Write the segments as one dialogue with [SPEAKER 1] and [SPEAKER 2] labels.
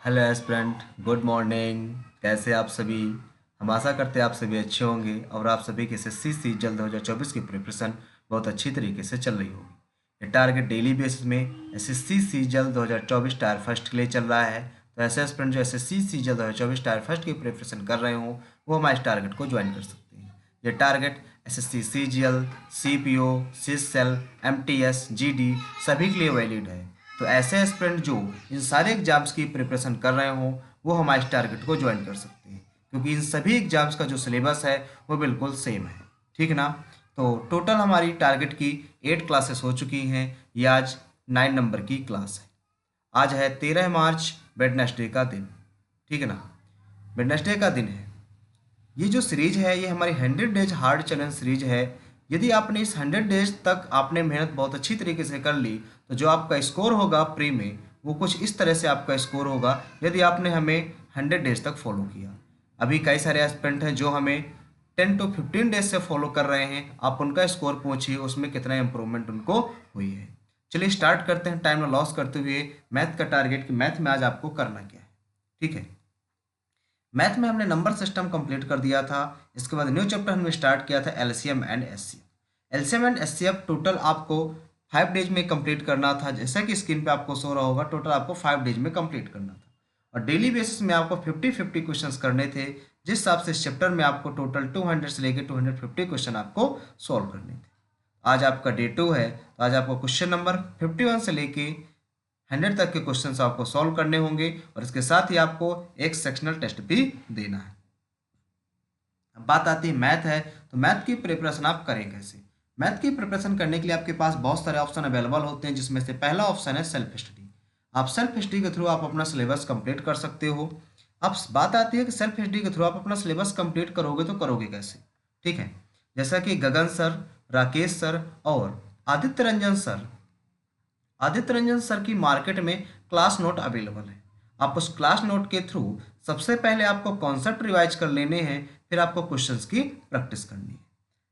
[SPEAKER 1] Hello aspirant, good morning. कैसे आप सभी? हम आशा करते हैं आप सभी अच्छे होंगे और आप सभी के एसएससी सी जल्द 2024 की प्रिपरेशन बहुत अच्छी तरीके से चल रही होगी। ये टारगेट डेली बेसिस में एसएससी सी जल्द 2024 टायर फर्स्ट के लिए चल रहा है। तो ऐसे एस्पिरेंट जो एसएससी सी जल्द 2024 टायर फर्स्ट की प्रिपरेशन कर रहे हो वो हमारे इस टारगेट को ज्वाइन कर सकते हैं। ये टारगेट एसएससी सीजीएल, सीपीओ, सीसेल, एमटीएस, जीडी सभी के लिए वैलिड है। तो ऐसे एस्पिरेंट जो इन सारे एग्जाम्स की प्रिपरेशन कर रहे हो वो हमारे इस टारगेट को ज्वाइन कर सकते हैं, क्योंकि इन सभी एग्जाम्स का जो सिलेबस है वो बिल्कुल सेम है। ठीक ना? तो टोटल हमारी टारगेट की 8 क्लासेस हो चुकी हैं। ये आज 9 नंबर की क्लास है। आज है 13 मार्च, वेडनेसडे का दिन। ठीक है ना? वेडनेसडे का दिन है। ये जो सीरीज है ये हमारी 100 डेज हार्ड चैलेंज सीरीज है। यदि आपने इस 100 डेज तक आपने मेहनत बहुत अच्छी तरीके से कर ली तो जो आपका स्कोर होगा प्री में वो कुछ इस तरह से आपका स्कोर होगा, यदि आपने हमें 100 डेज तक फॉलो किया। अभी कई सारे एस्पिरेंट हैं जो हमें 10 to 15 डेज से फॉलो कर रहे हैं। आप उनका स्कोर पूछिए उसमें कितना इंप्रूवमेंट उनको हुई है। चलिए स्टार्ट करते हैं टाइम लॉस करते हुए मैथ का टारगेट कि मैथ में आज आपको करना क्या है। ठीक है? मैथ में हमने नंबर सिस्टम कंप्लीट कर दिया था। इसके बाद न्यू चैप्टर हमने स्टार्ट किया था LCM and HCF. LCM and HCF total आपको 5 डेज में कंप्लीट करना था। जैसा कि स्क्रीन पे आपको शो रहा होगा, टोटल आपको 5 डेज में कंप्लीट करना था और डेली बेसिस में आपको 50-50 क्वेश्चंस करने थे। जिस हिसाब से इस चैप्टर में आपको टोटल 200 से लेकर 250 क्वेश्चन आपको सॉल्व करने थे। आज आपका डे 2 है, तो आज आपको क्वेश्चन नंबर 51 से लेके 100 तक के क्वेश्चंस आपको सॉल्व करने होंगे और इसके साथ ही आपको एक सेक्शनल टेस्ट भी देना है। अब बात आती है मैथ है, तो मैथ की प्रिपरेशन आप करें कैसे? मैथ की प्रिपरेशन करने के लिए आपके पास बहुत सारे ऑप्शन अवेलेबल होते हैं, जिसमें से पहला ऑप्शन है सेल्फ स्टडी। आप सेल्फ स्टडी के थ्रू आप अपना सिलेबस कंप्लीट कर सकते हो। अब बात आती है कि सेल्फ स्टडी के थ्रू आप अपना सिलेबस कंप्लीट करोगे तो करोगे कैसे? ठीक है? जैसा कि गगन सर, राकेश सर और आदित्य रंजन सर की मार्केट में क्लास नोट अवेलेबल है। आप उस क्लास नोट के थ्रू सबसे पहले आपको कॉन्सेप्ट रिवाइज कर लेने हैं, फिर आपको क्वेश्चंस की प्रैक्टिस करनी है।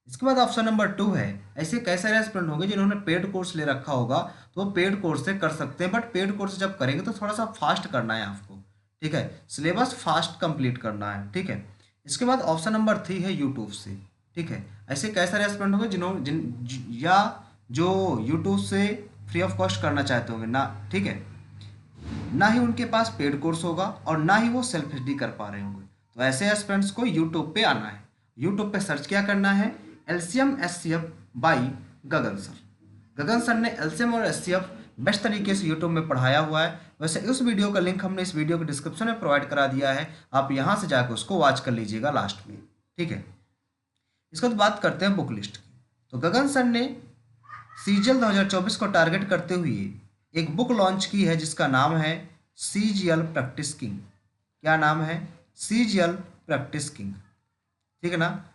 [SPEAKER 1] इसके बाद ऑप्शन नंबर 2 है, ऐसे कैसे रेस्टोरेंट होंगे जिन्होंने पेड कोर्स ले रखा होगा तो वो पेड कोर्स से कर सकते हैं, बट पेड कोर्स जब करेंगे तो थोड़ा सा फास्ट करना है आपको। ठीक है? सिलेबस फास्ट कंप्लीट करना है। ठीक है? इसके बाद ऑप्शन नंबर 3 है यूट्यूब से। ठीक है? ऐसे कैसे रेस्टोरेंट होंगे जिन्होंने या जो यूट्यूब से फ्री ऑफ कॉस्ट करना चाहते होंगे ना। ठीक है? ना ही उनके पास पेड कोर्स होगा और ना ही वो सेल्फ स्टडी कर पा रहे होंगे, तो ऐसे एस्पिरेंट्स को यूट्यूब पे आना है। यूट्यूब पे सर्च क्या करना है? LCM HCF by Gagan sir. Gagan sir ने एलसीएम और एचसीएफ बेस्ट तरीके से यूट्यूब में पढ़ाया हुआ है। वैसे उस वीडियो का लिंक हमने इस वीडियो के डिस्क्रिप्शन में प्रोवाइड करा दिया है, आप यहाँ से जाकर उसको वॉच कर लीजिएगा लास्ट में। ठीक है? इसके बाद बात करते हैं बुक लिस्ट की। तो गगन सर ने सीजीएल 2024 को टारगेट करते हुए एक बुक लॉन्च की है जिसका नाम है सीजीएल प्रैक्टिस किंग। क्या नाम है? CGL practice king. ठीक है ना?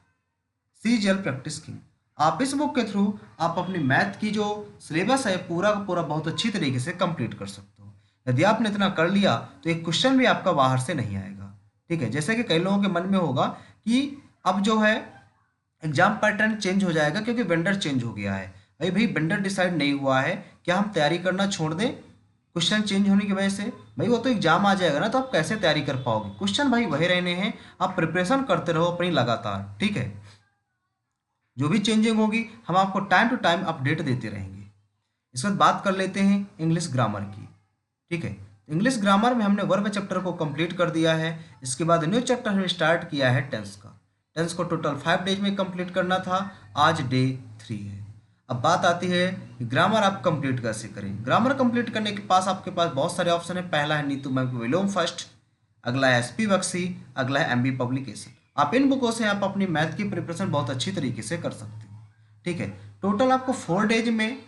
[SPEAKER 1] CGL practice king. आप इस बुक के थ्रू आप अपनी मैथ की जो सिलेबस है पूरा का पूरा बहुत अच्छी तरीके से कंप्लीट कर सकते हो। यदि आपने इतना कर लिया तो एक क्वेश्चन भी आपका बाहर से नहीं आएगा। ठीक है? जैसे कि कई लोगों के मन में होगा कि अब जो है एग्जाम पैटर्न चेंज हो जाएगा क्योंकि वेंडर चेंज हो गया है। अरे भाई, वेंडर डिसाइड नहीं हुआ है, क्या हम तैयारी करना छोड़ दें क्वेश्चन चेंज होने की वजह से? भाई वो तो एग्जाम आ जाएगा ना, तो आप कैसे तैयारी कर पाओगे? क्वेश्चन भाई वही रहने हैं, आप प्रिपरेशन करते रहो अपनी लगातार। ठीक है? जो भी चेंजिंग होगी हम आपको टाइम टू टाइम अपडेट देते रहेंगे। इस वक्त बात कर लेते हैं इंग्लिश ग्रामर की। ठीक है? इंग्लिश ग्रामर में हमने वर्ब चैप्टर को कंप्लीट कर दिया है। इसके बाद न्यू चैप्टर हमने स्टार्ट किया है टेंस का। टेंस को टोटल 5 डेज में कंप्लीट करना था, आज डे 3 है। अब बात आती है कि ग्रामर आप कंप्लीट कैसे करें। ग्रामर कंप्लीट करने के पास आपके पास बहुत सारे ऑप्शन है। पहला है नीतू मैम विलोम फर्स्ट, अगला है एसपी बक्सी, अगला है एमबी पब्लिकेशन। आप इन बुकों से आप अपनी मैथ की प्रिपरेशन बहुत अच्छी तरीके से कर सकते हो। ठीक है? टोटल आपको 4 डेज में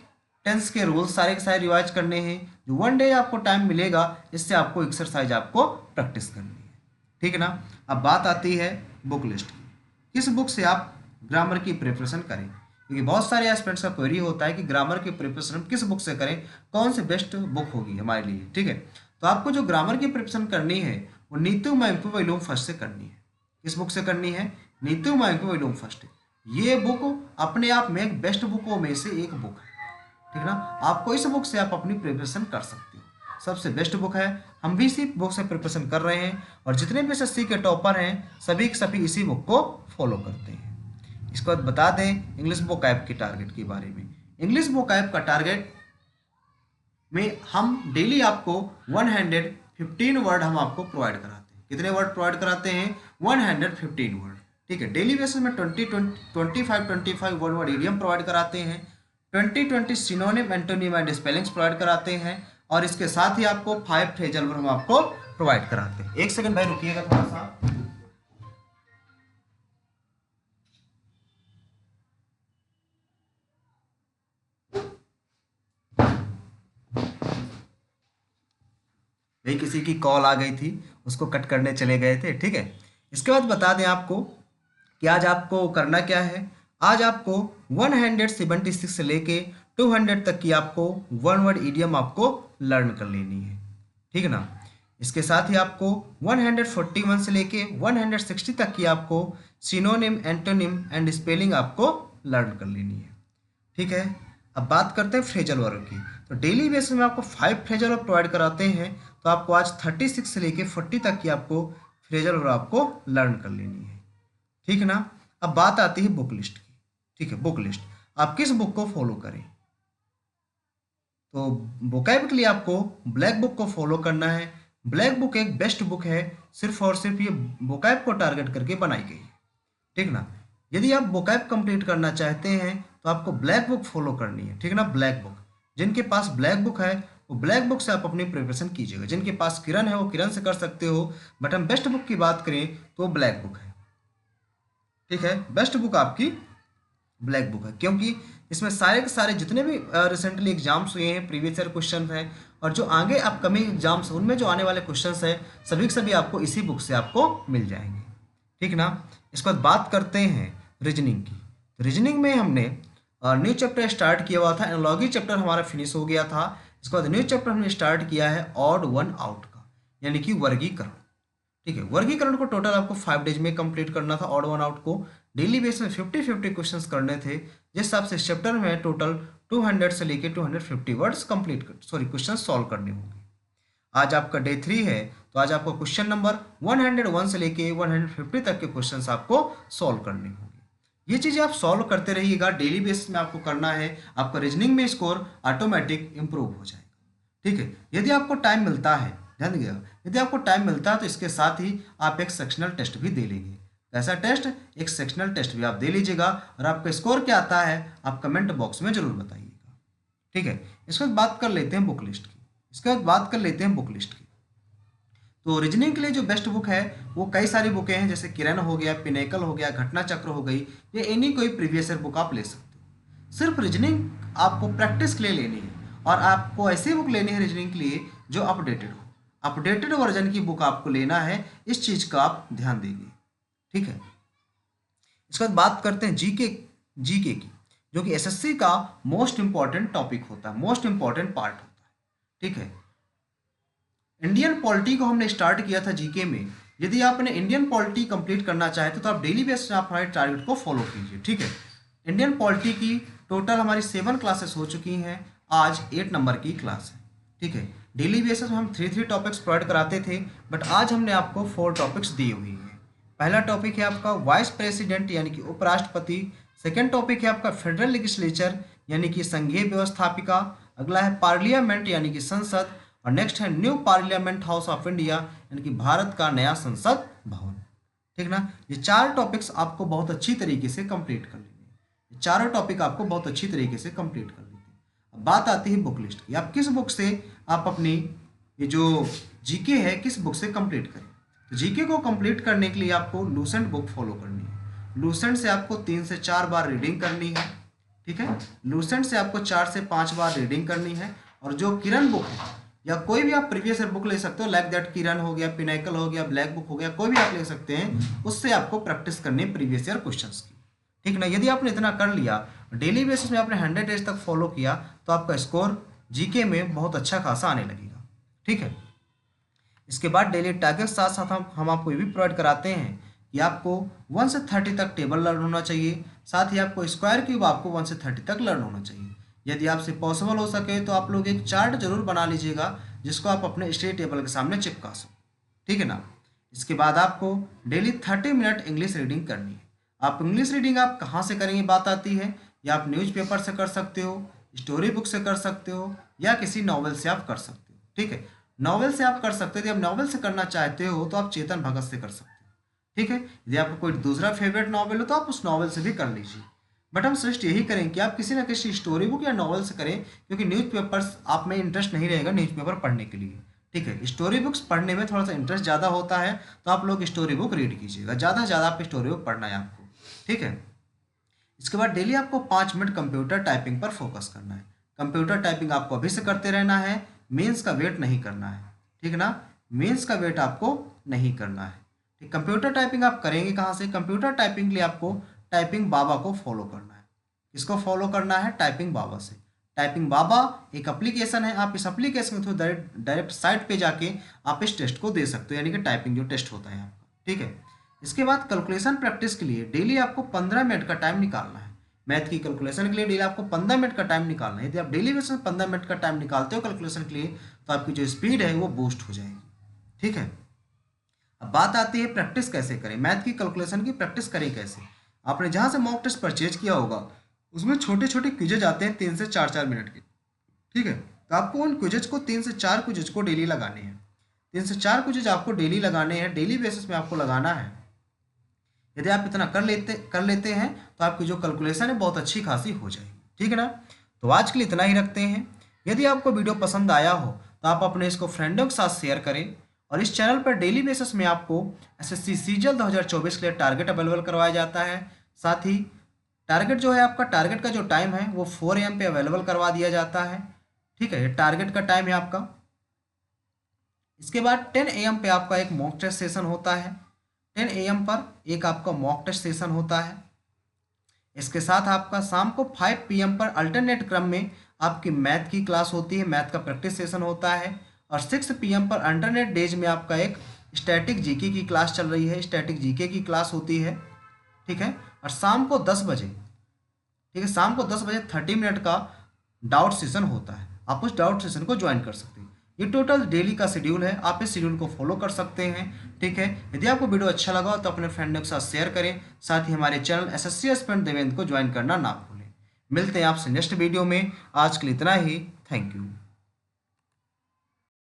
[SPEAKER 1] टेंस के रूल्स सारे के सारे रिवाइज करने हैं। जो 1 डे आपको टाइम मिलेगा इससे आपको एक्सरसाइज आपको प्रैक्टिस करनी है। ठीक है ना? अब बात आती है बुक लिस्ट की। किस बुक से आप ग्रामर की प्रिपरेशन करें, क्योंकि बहुत सारे एस्पिरेंट्स का क्वेरी होता है कि ग्रामर की प्रिपरेशन हम किस बुक से करें, कौन सी बेस्ट बुक होगी हमारे लिए। ठीक है? तो आपको जो ग्रामर की प्रिपरेशन करनी है वो नीतू मैम वॉल्यूम फर्स्ट से करनी है। किस बुक से करनी है? Neetu ma'am volume first. ये बुक अपने आप में एक बेस्ट बुकों में से एक बुक है। ठीक है ना? आपको इस बुक से आप अपनी प्रिपरेशन कर सकते हो। सबसे बेस्ट बुक है। हम भी इसी बुक से प्रिपरेशन कर रहे हैं और जितने भी एसएससी के टॉपर हैं सभी के सभी इसी बुक को फॉलो करते हैं। इसके बाद बता दें इंग्लिश बुक ऐप के टारगेट के बारे में। इंग्लिश बुक ऐप का टारगेट में हम डेली आपको 115 वर्ड हम आपको प्रोवाइड कराते हैं। कितने वर्ड प्रोवाइड कराते हैं? 115 वर्ड। ठीक है, डेली बेसिस में 25 वर्ड इडियम प्रोवाइड कराते हैं, 20 synonym antonym and spellings provide कराते हैं और इसके साथ ही आपको 5 फ्रेजल वर्ब हम आपको प्रोवाइड कराते हैं। एक सेकंड भाई रुकिएगा थोड़ा सा। भाई किसी की कॉल आ गई थी, उसको कट करने चले गए थे। ठीक है, इसके बाद बता दें आपको कि आज आपको करना क्या है। आज आपको 176 से लेके 200 तक की आपको वन वर्ड इडियम आपको लर्न कर लेनी है। ठीक है ना। इसके साथ ही आपको 141 से लेके 160 तक की आपको सिनोनिम एंटोनिम एंड स्पेलिंग आपको लर्न कर लेनी है। ठीक है, अब बात करते हैं फ्रेजल वर्ब की। तो डेली बेसिस में आपको 5 फ्रेजल वर्ब प्रोवाइड कराते हैं, तो आपको आज 36 से लेके 40 तक की आपको फ्रेजल वर्ब आपको लर्न कर लेनी है। ठीक है ना। अब बात आती है बुक लिस्ट की। ठीक है, बुक लिस्ट आप किस बुक को फॉलो करें। तो वोकैब के लिए आपको ब्लैक बुक को फॉलो करना है। ब्लैक बुक एक बेस्ट बुक है, सिर्फ और सिर्फ ये वोकैब को टारगेट करके बनाई गई है। ठीक ना। यदि आप वोकैब कंप्लीट करना चाहते हैं तो आपको ब्लैक बुक फॉलो करनी है। ठीक ना, ब्लैक बुक। जिनके पास ब्लैक बुक है वो ब्लैक बुक से आप अपनी प्रिपरेशन कीजिएगा। जिनके पास किरण है वो किरण से कर सकते हो, बट हम बेस्ट बुक की बात करें तो ब्लैक बुक है। ठीक है, बेस्ट बुक आपकी ब्लैक बुक है, क्योंकि इसमें सारे के सारे जितने भी रिसेंटली एग्जाम्स हुए हैं प्रीवियस ईयर क्वेश्चन हैं और जो आगे अपकमिंग एग्जाम्स उनमें जो आने वाले क्वेश्चंस हैं सभी के सभी आपको इसी बुक से आपको मिल जाएंगे। ठीक ना। इसके बाद बात करते हैं रीजनिंग की। रीजनिंग में हमने न्यू चैप्टर स्टार्ट किया हुआ था, एनालॉजी चैप्टर हमारा फिनिश हो गया था। इसके बाद न्यू चैप्टर हमने स्टार्ट किया है ऑड वन आउट का, यानी कि वर्गीकरण। ठीक है, वर्गीकरण को टोटल आपको 5 डेज में कंप्लीट करना था। ऑड वन आउट को डेली बेस में 50-50 क्वेश्चंस करने थे, जिस हिसाब से इस चैप्टर में टोटल 200 से लेके 250 वर्ड्स क्वेश्चन सॉल्व करने होंगे। आज आपका डे 3 है, तो आज आपको क्वेश्चन नंबर 101 से लेके 150 तक के क्वेश्चंस आपको सॉल्व करने होंगे। ये चीज़ें आप सॉल्व करते रहिएगा, डेली बेसिस में आपको करना है। आपका रीजनिंग में स्कोर ऑटोमेटिक इंप्रूव हो जाएगा। ठीक है, यदि आपको टाइम मिलता है, ध्यान दीजिएगा, यदि आपको टाइम मिलता है तो इसके साथ ही आप एक सेक्शनल टेस्ट भी दे लेंगे। कैसा टेस्ट? एक सेक्शनल टेस्ट भी आप दे लीजिएगा और आपका स्कोर क्या आता है आप कमेंट बॉक्स में जरूर बताइएगा। ठीक है, इसके बाद बात कर लेते हैं बुक लिस्ट की। तो रीजनिंग के लिए जो बेस्ट बुक है वो कई सारी बुकें हैं, जैसे किरण हो गया, पिनेकल हो गया, घटना चक्र हो गई, या एनी कोई प्रीवियस ईयर बुक आप ले सकते हो। सिर्फ रीजनिंग आपको प्रैक्टिस के लिए लेनी है और आपको ऐसी बुक लेनी है रीजनिंग के लिए जो अपडेटेड हो। अपडेटेड वर्जन की बुक आपको लेना है, इस चीज़ का आप ध्यान देंगे। ठीक है, इसके बाद बात करते हैं जीके की, जो कि एसएससी का मोस्ट इंपॉर्टेंट टॉपिक होता है, मोस्ट इंपॉर्टेंट पार्ट होता है। ठीक है, इंडियन पॉलिटी को हमने स्टार्ट किया था जीके में। यदि आपने इंडियन पॉलिटी कंप्लीट करना चाहते तो आप डेली बेसिस में आप हमारे टारगेट को फॉलो कीजिए। ठीक है, इंडियन पॉलिटी की टोटल हमारी 7 क्लासेस हो चुकी हैं, आज 8 नंबर की क्लास है। ठीक है, डेली बेसिस में हम 3 टॉपिक्स प्रोवाइड कराते थे, बट आज हमने आपको 4 टॉपिक्स दिए हुए हैं। पहला टॉपिक है आपका वाइस प्रेसिडेंट यानी कि उपराष्ट्रपति। सेकेंड टॉपिक है आपका फेडरल लेजिस्लेचर यानी कि संघीय व्यवस्थापिका। अगला है पार्लियामेंट यानी कि संसद, और नेक्स्ट है new parliament house of India यानी कि भारत का नया संसद भवन। ठीक ना, ये 4 टॉपिक्स आपको बहुत अच्छी तरीके से कंप्लीट कर लेने हैं। ये चारों टॉपिक आपको बहुत अच्छी तरीके से कंप्लीट कर लेते हैं। अब बात आती है बुक लिस्ट की, आप किस बुक से आप अपनी ये जो जीके है किस बुक से कंप्लीट करें। तो जीके को कंप्लीट करने के लिए आपको लूसेंट बुक फॉलो करनी है। लूसेंट से आपको 3 से 4 बार रीडिंग करनी है। ठीक है, लूसेंट से आपको 4 से 5 बार रीडिंग करनी है। और जो किरण बुक है या कोई भी आप प्रीवियस ईयर बुक ले सकते हो, लाइक दैट किरण हो गया, पिनेकल हो गया, ब्लैक बुक हो गया, कोई भी आप ले सकते हैं, उससे आपको प्रैक्टिस करनी है प्रीवियस ईयर क्वेश्चंस की। ठीक ना, यदि आपने इतना कर लिया, डेली बेसिस में आपने 100 डेज तक फॉलो किया, तो आपका स्कोर जीके में बहुत अच्छा खासा आने लगेगा। ठीक है, इसके बाद डेली टारगेट साथ साथ हम आपको ये भी प्रोवाइड कराते हैं कि आपको 1 से 30 तक टेबल लर्न होना चाहिए, साथ ही आपको स्क्वायर क्यूब आपको 1 से 30 तक लर्न होना चाहिए। यदि आपसे पॉसिबल हो सके तो आप लोग एक चार्ट जरूर बना लीजिएगा, जिसको आप अपने स्टडी टेबल के सामने चिपका सको। ठीक है ना। इसके बाद आपको डेली 30 मिनट इंग्लिश रीडिंग करनी है। आप इंग्लिश रीडिंग आप कहाँ से करेंगे बात आती है, या आप न्यूज़पेपर से कर सकते हो, स्टोरी बुक से कर सकते हो, या किसी नॉवल से आप कर सकते हो। ठीक है, नॉवल से आप कर सकते हो। यदि आप नॉवल से करना चाहते हो तो आप चेतन भगत से कर सकते हो। ठीक है, यदि आपको कोई दूसरा फेवरेट नॉवल हो तो आप उस नॉवल से भी कर लीजिए। बट हम सजेस्ट यही करें कि आप किसी ना किसी स्टोरी बुक या नॉवल से करें, क्योंकि न्यूज़पेपर्स आप में इंटरेस्ट नहीं रहेगा न्यूज़पेपर पढ़ने के लिए। ठीक है, स्टोरी बुक्स पढ़ने में थोड़ा सा इंटरेस्ट ज़्यादा होता है, तो आप लोग स्टोरी बुक रीड कीजिएगा। ज़्यादा से ज़्यादा आप स्टोरी बुक पढ़ना है आपको। ठीक है, इसके बाद डेली आपको 5 मिनट कंप्यूटर टाइपिंग पर फोकस करना है। कंप्यूटर टाइपिंग आपको अभी से करते रहना है, मेंस का वेट नहीं करना है। ठीक है ना, मेंस का वेट आपको नहीं करना है। ठीक, कंप्यूटर टाइपिंग आप करेंगे कहाँ से? कंप्यूटर टाइपिंग के लिए आपको टाइपिंग बाबा को फॉलो करना है। किसको फॉलो करना है? टाइपिंग बाबा से। टाइपिंग बाबा एक एप्लीकेशन है, आप इस एप्लीकेशन के थ्रू डायरेक्ट साइट पे जाके आप इस टेस्ट को दे सकते हो, यानी कि टाइपिंग जो टेस्ट होता है आपका। ठीक है, इसके बाद कैलकुलेशन प्रैक्टिस के लिए डेली आपको 15 मिनट का टाइम निकालना है। मैथ की कैलकुलेशन के लिए डेली आपको 15 मिनट का टाइम निकालना है। यदि आप डेली बेसिस में 15 मिनट का टाइम निकालते हो कैलकुलेशन के लिए, तो आपकी जो स्पीड है वो बूस्ट हो जाएगी। ठीक है, अब बात आती है प्रैक्टिस कैसे करें, मैथ की कैलकुलेशन की प्रैक्टिस करें कैसे। आपने जहाँ से मॉक टेस्ट परचेज किया होगा उसमें छोटे छोटे क्विजेज आते हैं 3 से 4 मिनट के। ठीक है, तो आपको उन क्विजेज को 3 से 4 क्विजेज को डेली लगाने हैं। 3 से 4 क्विजेज आपको डेली लगाने हैं, डेली बेसिस में आपको लगाना है। यदि आप इतना कर लेते हैं तो आपकी जो कैलकुलेशन है बहुत अच्छी खासी हो जाएगी। ठीक है ना, तो आज के लिए इतना ही रखते हैं। यदि आपको वीडियो पसंद आया हो तो आप अपने इसको फ्रेंडों के साथ शेयर करें, और इस चैनल पर डेली बेसिस में आपको एसएससी सीजीएल 2024 के लिए टारगेट अवेलेबल करवाया जाता है। साथ ही टारगेट जो है आपका, टारगेट का जो टाइम है वो 4 AM पे अवेलेबल करवा दिया जाता है। ठीक है, ये टारगेट का टाइम है आपका। इसके बाद 10 AM पे आपका एक मॉक टेस्ट सेशन होता है। 10 AM पर एक आपका मॉक टेस्ट सेशन होता है। इसके साथ आपका शाम को 5 PM पर अल्टरनेट क्रम में आपकी मैथ की क्लास होती है, मैथ का प्रैक्टिस सेशन होता है। और 6 PM पर अल्टरनेट डेज में आपका एक स्टैटिक जीके की क्लास चल रही है, स्टैटिक जीके की क्लास होती है। ठीक है, और शाम को 10 बजे, ठीक है, शाम को 10 बजे 30 मिनट का डाउट सेशन होता है। आप उस डाउट सेशन को ज्वाइन कर सकते हैं। ये टोटल डेली का शेड्यूल है, आप इस शेड्यूल को फॉलो कर सकते हैं। ठीक है, यदि आपको वीडियो अच्छा लगा तो अपने फ्रेंडों के साथ शेयर करें। साथ ही हमारे चैनल एसएससी एस्पिरेंट देवेंद्र को ज्वाइन करना ना भूलें। मिलते हैं आपसे नेक्स्ट वीडियो में। आज के लिए इतना ही। Thank you.